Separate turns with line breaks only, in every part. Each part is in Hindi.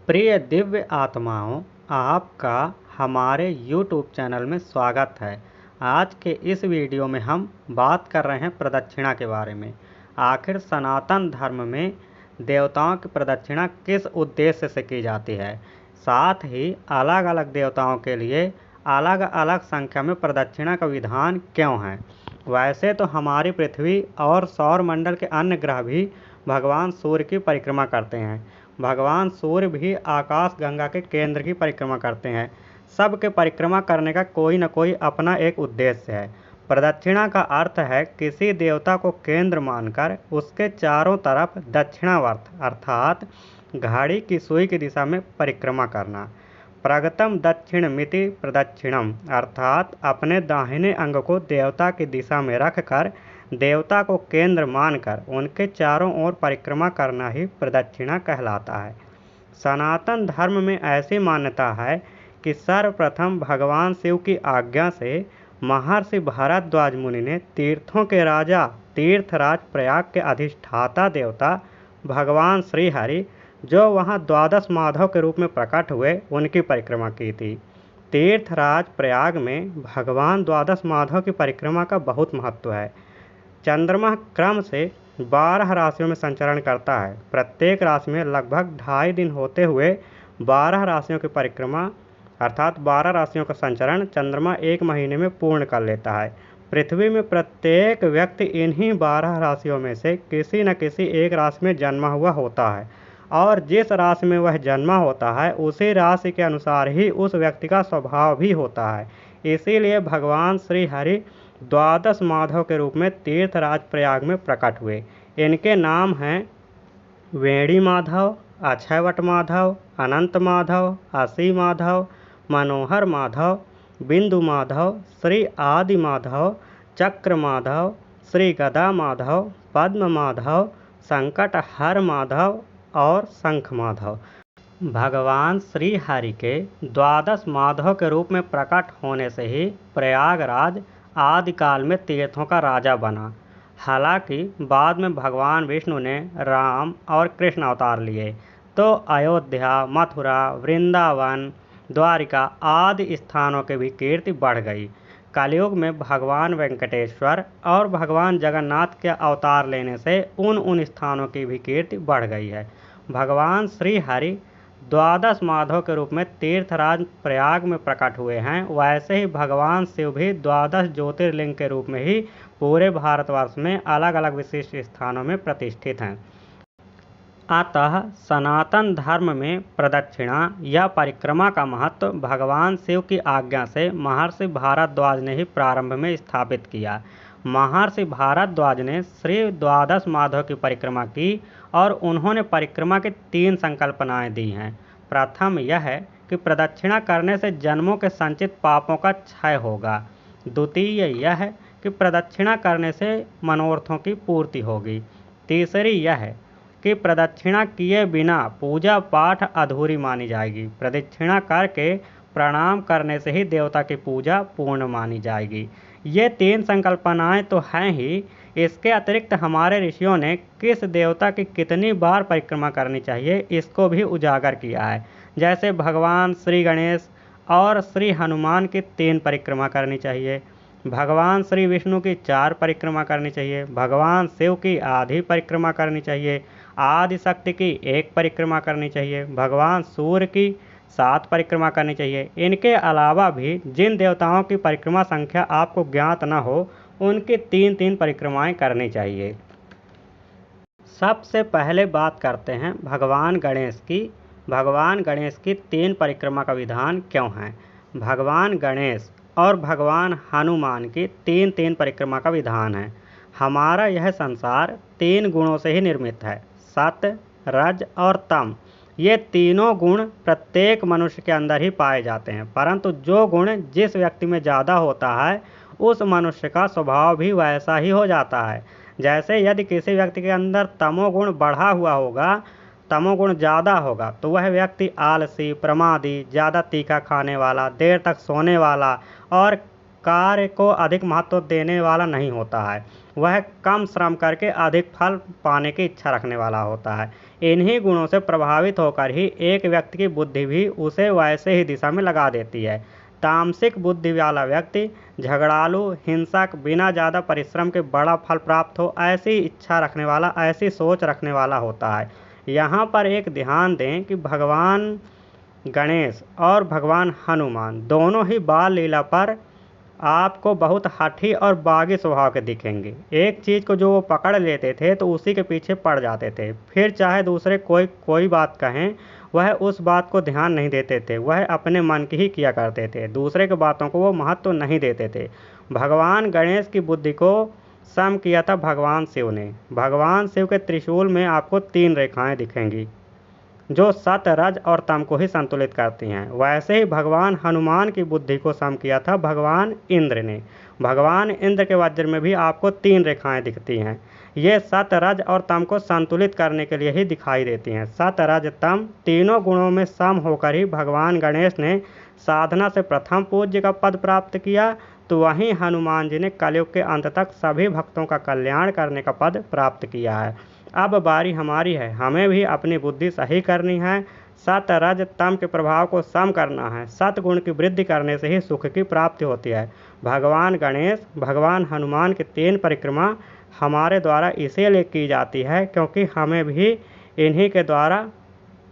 प्रिय दिव्य आत्माओं, आपका हमारे YouTube चैनल में स्वागत है। आज के इस वीडियो में हम बात कर रहे हैं प्रदक्षिणा के बारे में। आखिर सनातन धर्म में देवताओं की प्रदक्षिणा किस उद्देश्य से की जाती है, साथ ही अलग अलग देवताओं के लिए अलग अलग संख्या में प्रदक्षिणा का विधान क्यों है। वैसे तो हमारी पृथ्वी और सौर मंडल के अन्य ग्रह भी भगवान सूर्य की परिक्रमा करते हैं। भगवान सूर्य भी आकाश गंगा के केंद्र की परिक्रमा करते हैं। सबके परिक्रमा करने का कोई न कोई अपना एक उद्देश्य है। प्रदक्षिणा का अर्थ है किसी देवता को केंद्र मानकर उसके चारों तरफ दक्षिणावर्त अर्थात घड़ी की सुई की दिशा में परिक्रमा करना। प्रगतम दक्षिणमिति प्रदक्षिणम अर्थात अपने दाहिने अंग को देवता की दिशा में रखकर देवता को केंद्र मानकर उनके चारों ओर परिक्रमा करना ही प्रदक्षिणा कहलाता है। सनातन धर्म में ऐसी मान्यता है कि सर्वप्रथम भगवान शिव की आज्ञा से महर्षि भारद्वाज मुनि ने तीर्थों के राजा तीर्थराज प्रयाग के अधिष्ठाता देवता भगवान श्रीहरि जो वहां द्वादश माधव के रूप में प्रकट हुए उनकी परिक्रमा की थी। तीर्थराज प्रयाग में भगवान द्वादश माधव की परिक्रमा का बहुत महत्व है। चंद्रमा क्रम से 12 राशियों में संचरण करता है। प्रत्येक राशि में लगभग 2.5 दिन होते हुए 12 राशियों की परिक्रमा अर्थात 12 राशियों का संचरण चंद्रमा 1 महीने में पूर्ण कर लेता है। पृथ्वी में प्रत्येक व्यक्ति इन्हीं 12 राशियों में से किसी न किसी एक राशि में जन्मा हुआ होता है और जिस राशि में वह जन्मा होता है उसी राशि के अनुसार ही उस व्यक्ति का स्वभाव भी होता है। इसीलिए भगवान श्री हरि द्वादश माधव के रूप में तीर्थराज प्रयाग में प्रकट हुए। इनके नाम हैं वेणी माधव, अक्षयवट माधव, अनंत माधव, असी माधव, मनोहर माधव, बिंदु माधव, श्री आदि माधव, चक्र माधव, श्री गदा माधव, पद्म माधव, संकटहर माधव और शंख माधव। भगवान श्री हरि के द्वादश माधव के रूप में प्रकट होने से ही प्रयागराज आदिकाल में तीर्थों का राजा बना। हालांकि बाद में भगवान विष्णु ने राम और कृष्ण अवतार लिए तो अयोध्या, मथुरा, वृंदावन, द्वारिका आदि स्थानों की भी कीर्ति बढ़ गई। कलयुग में भगवान वेंकटेश्वर और भगवान जगन्नाथ के अवतार लेने से उन स्थानों की भी कीर्ति बढ़ गई है। भगवान श्री हरि द्वादश माधव के रूप में तीर्थराज प्रयाग में प्रकट हुए हैं। वैसे ही भगवान शिव भी द्वादश ज्योतिर्लिंग के रूप में ही पूरे भारतवर्ष में अलग अलग विशिष्ट स्थानों में प्रतिष्ठित हैं। अतः सनातन धर्म में प्रदक्षिणा या परिक्रमा का महत्व भगवान शिव की आज्ञा से महर्षि भारद्वाज ने ही प्रारंभ में स्थापित किया। महर्षि भारद्वाज ने श्री द्वादश माधव की परिक्रमा की और उन्होंने परिक्रमा की 3 संकल्पनाएं दी हैं। प्रथम यह है कि प्रदक्षिणा करने से जन्मों के संचित पापों का क्षय होगा। द्वितीय यह है कि प्रदक्षिणा करने से मनोरथों की पूर्ति होगी। तीसरी यह है कि प्रदक्षिणा किए बिना पूजा पाठ अधूरी मानी जाएगी। प्रदक्षिणा करके प्रणाम करने से ही देवता की पूजा पूर्ण मानी जाएगी। ये 3 संकल्पनाएं तो हैं ही, इसके अतिरिक्त हमारे ऋषियों ने किस देवता की कितनी बार परिक्रमा करनी चाहिए इसको भी उजागर किया है। जैसे भगवान श्री गणेश और श्री हनुमान की 3 परिक्रमा करनी चाहिए, भगवान श्री विष्णु की 4 परिक्रमा करनी चाहिए, भगवान शिव की आधी परिक्रमा करनी चाहिए, आदि शक्ति की 1 परिक्रमा करनी चाहिए, भगवान सूर्य की 7 परिक्रमा करनी चाहिए। इनके अलावा भी जिन देवताओं की परिक्रमा संख्या आपको ज्ञात न हो उनकी 3-3 परिक्रमाएं करनी चाहिए। सबसे पहले बात करते हैं भगवान गणेश की। भगवान गणेश की 3 परिक्रमा का विधान क्यों है। भगवान गणेश और भगवान हनुमान की 3-3 परिक्रमा का विधान है। हमारा यह संसार 3 गुणों से ही निर्मित है, सत्य, रज और तम। ये तीनों गुण प्रत्येक मनुष्य के अंदर ही पाए जाते हैं, परंतु जो गुण जिस व्यक्ति में ज़्यादा होता है उस मनुष्य का स्वभाव भी वैसा ही हो जाता है। जैसे यदि किसी व्यक्ति के अंदर तमोगुण बढ़ा हुआ होगा, तमोगुण ज़्यादा होगा तो वह व्यक्ति आलसी, प्रमादी, ज़्यादा तीखा खाने वाला, देर तक सोने वाला और कार्य को अधिक महत्व देने वाला नहीं होता है। वह कम श्रम करके अधिक फल पाने की इच्छा रखने वाला होता है। इन्हीं गुणों से प्रभावित होकर ही एक व्यक्ति की बुद्धि भी उसे वैसे ही दिशा में लगा देती है। तामसिक बुद्धि वाला व्यक्ति झगड़ालू, हिंसक, बिना ज़्यादा परिश्रम के बड़ा फल प्राप्त हो ऐसी इच्छा रखने वाला, ऐसी सोच रखने वाला होता है। यहाँ पर एक ध्यान दें कि भगवान गणेश और भगवान हनुमान दोनों ही बाल लीला पर आपको बहुत हठी और बागी स्वभाव के दिखेंगे। एक चीज़ को जो वो पकड़ लेते थे तो उसी के पीछे पड़ जाते थे, फिर चाहे दूसरे कोई बात कहें वह उस बात को ध्यान नहीं देते थे, वह अपने मन की ही किया करते थे, दूसरे की बातों को वो महत्व नहीं देते थे। भगवान गणेश की बुद्धि को सम किया था भगवान शिव ने। भगवान शिव के त्रिशूल में आपको 3 रेखाएं दिखेंगी जो सत, रज और तम को ही संतुलित करती हैं। वैसे ही भगवान हनुमान की बुद्धि को सम किया था भगवान इंद्र ने। भगवान इंद्र के वज्र में भी आपको 3 रेखाएं दिखती हैं। ये सत, रज और तम को संतुलित करने के लिए ही दिखाई देती हैं। सत, रज, तम तीनों गुणों में सम होकर ही भगवान गणेश ने साधना से प्रथम पूज्य का पद प्राप्त किया, तो वहीं हनुमान जी ने कलयुग के अंत तक सभी भक्तों का कल्याण करने का पद प्राप्त किया है। अब बारी हमारी है, हमें भी अपनी बुद्धि सही करनी है, सत, रज, तम के प्रभाव को सम करना है। सतगुण की वृद्धि करने से ही सुख की प्राप्ति होती है। भगवान गणेश, भगवान हनुमान की 3 परिक्रमा हमारे द्वारा इसीलिए की जाती है क्योंकि हमें भी इन्हीं के द्वारा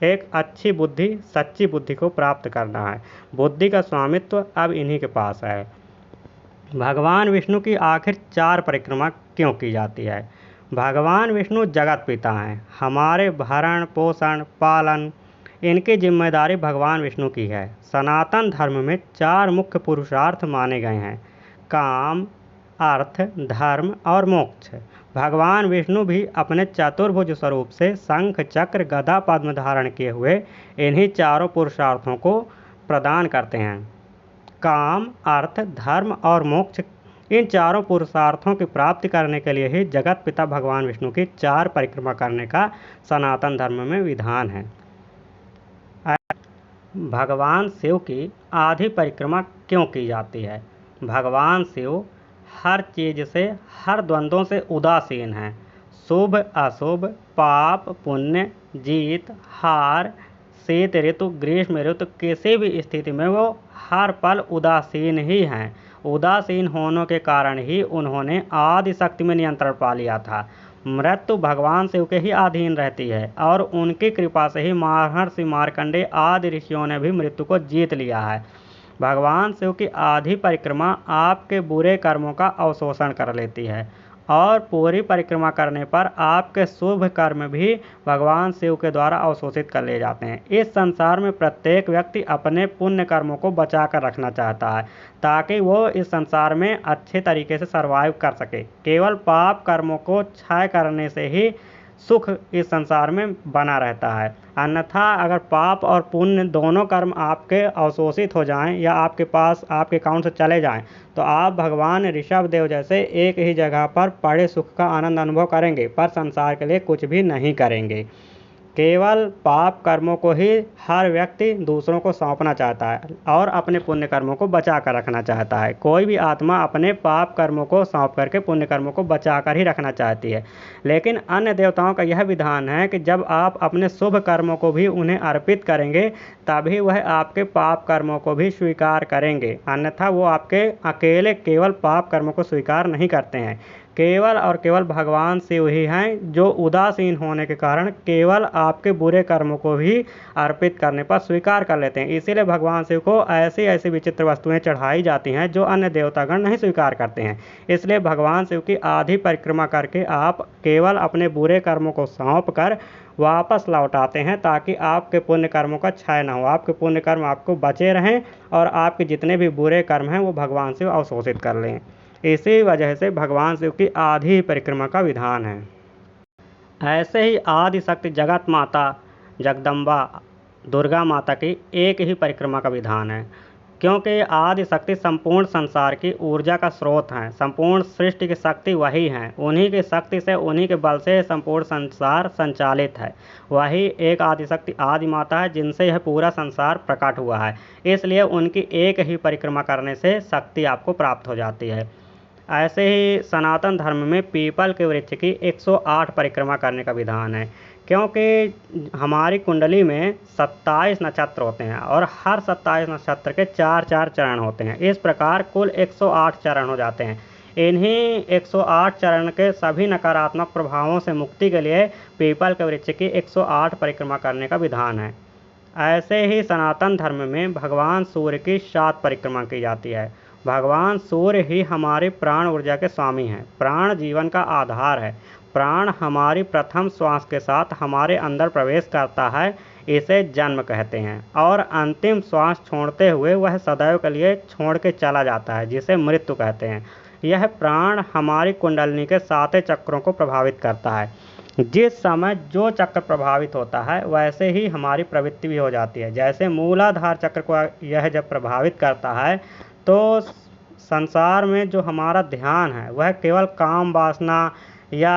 एक अच्छी बुद्धि, सच्ची बुद्धि को प्राप्त करना है। बुद्धि का स्वामित्व अब इन्हीं के पास है। भगवान विष्णु की आखिर 4 परिक्रमा क्यों की जाती है? भगवान विष्णु जगत पिता हैं। हमारे भरण पोषण पालन इनकी जिम्मेदारी भगवान विष्णु की है। सनातन धर्म में 4 मुख्य पुरुषार्थ माने गए हैं: काम, अर्थ, धर्म और मोक्ष। भगवान विष्णु भी अपने चतुर्भुज स्वरूप से शंख, चक्र, गदा, पद्म धारण किए हुए इन्हीं 4 पुरुषार्थों को प्रदान करते हैं। काम, अर्थ, धर्म और मोक्ष, इन 4 पुरुषार्थों की प्राप्ति करने के लिए ही जगत पिता भगवान विष्णु की 4 परिक्रमा करने का सनातन धर्म में विधान है। भगवान शिव की आधी परिक्रमा क्यों की जाती है? भगवान शिव हर चीज़ से, हर द्वंद्वों से उदासीन हैं। शुभ अशुभ, पाप पुण्य, जीत हार, शीत ऋतु, ग्रीष्म ऋतु, किसी भी स्थिति में वो हर पल उदासीन ही हैं। उदासीन होने के कारण ही उन्होंने आदि शक्ति में नियंत्रण पा लिया था। मृत्यु भगवान शिव के ही अधीन रहती है और उनकी कृपा से ही महर्षि मार्कंडेय आदि ऋषियों ने भी मृत्यु को जीत लिया है। भगवान शिव की आधी परिक्रमा आपके बुरे कर्मों का अवशोषण कर लेती है और पूरी परिक्रमा करने पर आपके शुभ कर्म भी भगवान शिव के द्वारा अवशोषित कर ले जाते हैं। इस संसार में प्रत्येक व्यक्ति अपने पुण्य कर्मों को बचा कर रखना चाहता है ताकि वो इस संसार में अच्छे तरीके से सर्वाइव कर सके। केवल पाप कर्मों को क्षय करने से ही सुख इस संसार में बना रहता है। अन्यथा अगर पाप और पुण्य दोनों कर्म आपके अवशोषित हो जाएं या आपके पास, आपके अकाउंट से चले जाएं, तो आप भगवान ऋषभ देव जैसे एक ही जगह पर पड़े सुख का आनंद अनुभव करेंगे पर संसार के लिए कुछ भी नहीं करेंगे। केवल पाप कर्मों को ही हर व्यक्ति दूसरों को सौंपना चाहता है और अपने पुण्य कर्मों को बचा कर रखना चाहता है। कोई भी आत्मा अपने पाप कर्मों को सौंप करके पुण्य कर्मों को बचा कर ही रखना चाहती है। लेकिन अन्य देवताओं का यह विधान है कि जब आप अपने शुभ कर्मों को भी उन्हें अर्पित करेंगे तभी वह आपके पाप कर्मों को भी स्वीकार करेंगे, अन्यथा वो आपके अकेले केवल पाप कर्मों को स्वीकार नहीं करते हैं। केवल और केवल भगवान शिव ही हैं जो उदासीन होने के कारण केवल आपके बुरे कर्मों को भी अर्पित करने पर स्वीकार कर लेते हैं। इसीलिए भगवान शिव को ऐसी ऐसी विचित्र वस्तुएं चढ़ाई जाती हैं जो अन्य देवतागण नहीं स्वीकार करते हैं। इसलिए भगवान शिव की आधी परिक्रमा करके आप केवल अपने बुरे कर्मों को सौंप कर वापस लौटाते हैं ताकि आपके पुण्य कर्मों का क्षय न हो, आपके पुण्य कर्म आपको बचे रहें और आपके जितने भी बुरे कर्म हैं वो भगवान शिव अवशोषित कर लें। इसी वजह से भगवान शिव की आधी परिक्रमा का विधान है। ऐसे ही आदि शक्ति जगत माता जगदम्बा दुर्गा माता की एक ही परिक्रमा का विधान है, क्योंकि आदि शक्ति संपूर्ण संसार की ऊर्जा का स्रोत हैं। संपूर्ण सृष्टि की शक्ति वही हैं। उन्हीं की शक्ति से, उन्हीं के बल से संपूर्ण संसार संचालित है। वही एक आदि शक्ति आदि माता है जिनसे यह पूरा संसार प्रकट हुआ है। इसलिए उनकी एक ही परिक्रमा करने से शक्ति आपको प्राप्त हो जाती है। ऐसे ही सनातन धर्म में पीपल के वृक्ष की 108 परिक्रमा करने का विधान है, क्योंकि हमारी कुंडली में 27 नक्षत्र होते हैं और हर 27 नक्षत्र के 4-4 चरण होते हैं। इस प्रकार कुल 108 चरण हो जाते हैं। इन्हीं 108 चरण के सभी नकारात्मक प्रभावों से मुक्ति के लिए पीपल के वृक्ष की 108 परिक्रमा करने का विधान है। ऐसे ही सनातन धर्म में भगवान सूर्य की 7 परिक्रमा की जाती है। भगवान सूर्य ही हमारी प्राण ऊर्जा के स्वामी हैं। प्राण जीवन का आधार है। प्राण हमारी प्रथम श्वास के साथ हमारे अंदर प्रवेश करता है, इसे जन्म कहते हैं, और अंतिम श्वास छोड़ते हुए वह सदैव के लिए छोड़ के चला जाता है, जिसे मृत्यु कहते हैं। यह प्राण हमारी कुंडलिनी के 7 चक्रों को प्रभावित करता है। जिस समय जो चक्र प्रभावित होता है वैसे ही हमारी प्रवृत्ति भी हो जाती है। जैसे मूलाधार चक्र को यह जब प्रभावित करता है तो संसार में जो हमारा ध्यान है वह केवल काम वासना या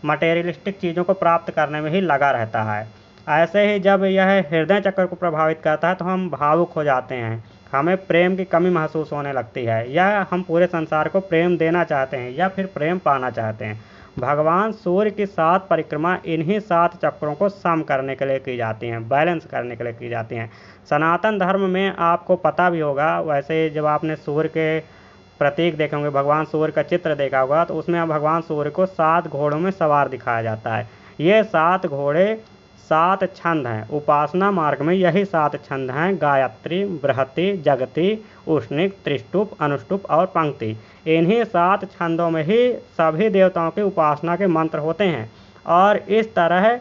मटेरियलिस्टिक चीज़ों को प्राप्त करने में ही लगा रहता है। ऐसे ही जब यह हृदय चक्र को प्रभावित करता है तो हम भावुक हो जाते हैं, हमें प्रेम की कमी महसूस होने लगती है, या हम पूरे संसार को प्रेम देना चाहते हैं या फिर प्रेम पाना चाहते हैं। भगवान सूर्य की 7 परिक्रमा इन्हीं 7 चक्रों को सम करने के लिए की जाती हैं, बैलेंस करने के लिए की जाती हैं। सनातन धर्म में आपको पता भी होगा, वैसे जब आपने सूर्य के प्रतीक देखे होंगे, भगवान सूर्य का चित्र देखा होगा, तो उसमें भगवान सूर्य को 7 घोड़ों में सवार दिखाया जाता है। ये 7 घोड़े 7 छंद हैं। उपासना मार्ग में यही 7 छंद हैं: गायत्री, बृहति, जगति, उष्णिक, त्रिष्टुप, अनुष्टुप और पंक्ति। इन्हीं 7 छंदों में ही सभी देवताओं की उपासना के मंत्र होते हैं। और इस तरह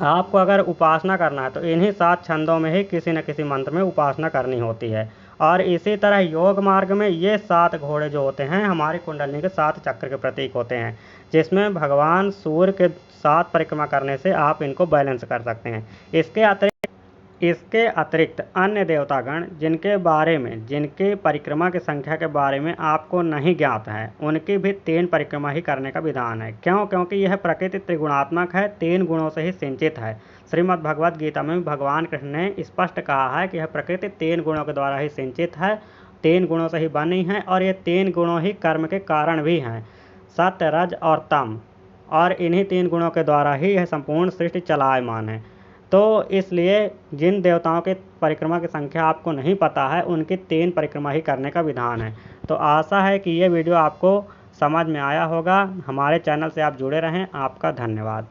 आपको अगर उपासना करना है तो इन्हीं 7 छंदों में ही किसी न किसी मंत्र में उपासना करनी होती है। और इसी तरह योग मार्ग में ये 7 घोड़े जो होते हैं हमारी कुंडलिनी के 7 चक्र के प्रतीक होते हैं, जिसमें भगवान सूर्य के 7 परिक्रमा करने से आप इनको बैलेंस कर सकते हैं। इसके अतिरिक्त अन्य देवतागण जिनके परिक्रमा की संख्या के बारे में आपको नहीं ज्ञात है, उनकी भी 3 परिक्रमा ही करने का विधान है। क्योंकि यह प्रकृति त्रिगुणात्मक है, 3 गुणों से ही सिंचित है। श्रीमद् भगवद गीता में भगवान कृष्ण ने स्पष्ट कहा है कि यह प्रकृति 3 गुणों के द्वारा ही सिंचित है, 3 गुणों से ही बनी है, और ये 3 गुणों ही कर्म के कारण भी हैं, सत्य, रज और तम। और इन्हीं 3 गुणों के द्वारा ही यह संपूर्ण सृष्टि चलायमान है। तो इसलिए जिन देवताओं के परिक्रमा की संख्या आपको नहीं पता है, उनकी 3 परिक्रमा ही करने का विधान है। तो आशा है कि ये वीडियो आपको समझ में आया होगा। हमारे चैनल से आप जुड़े रहें। आपका धन्यवाद।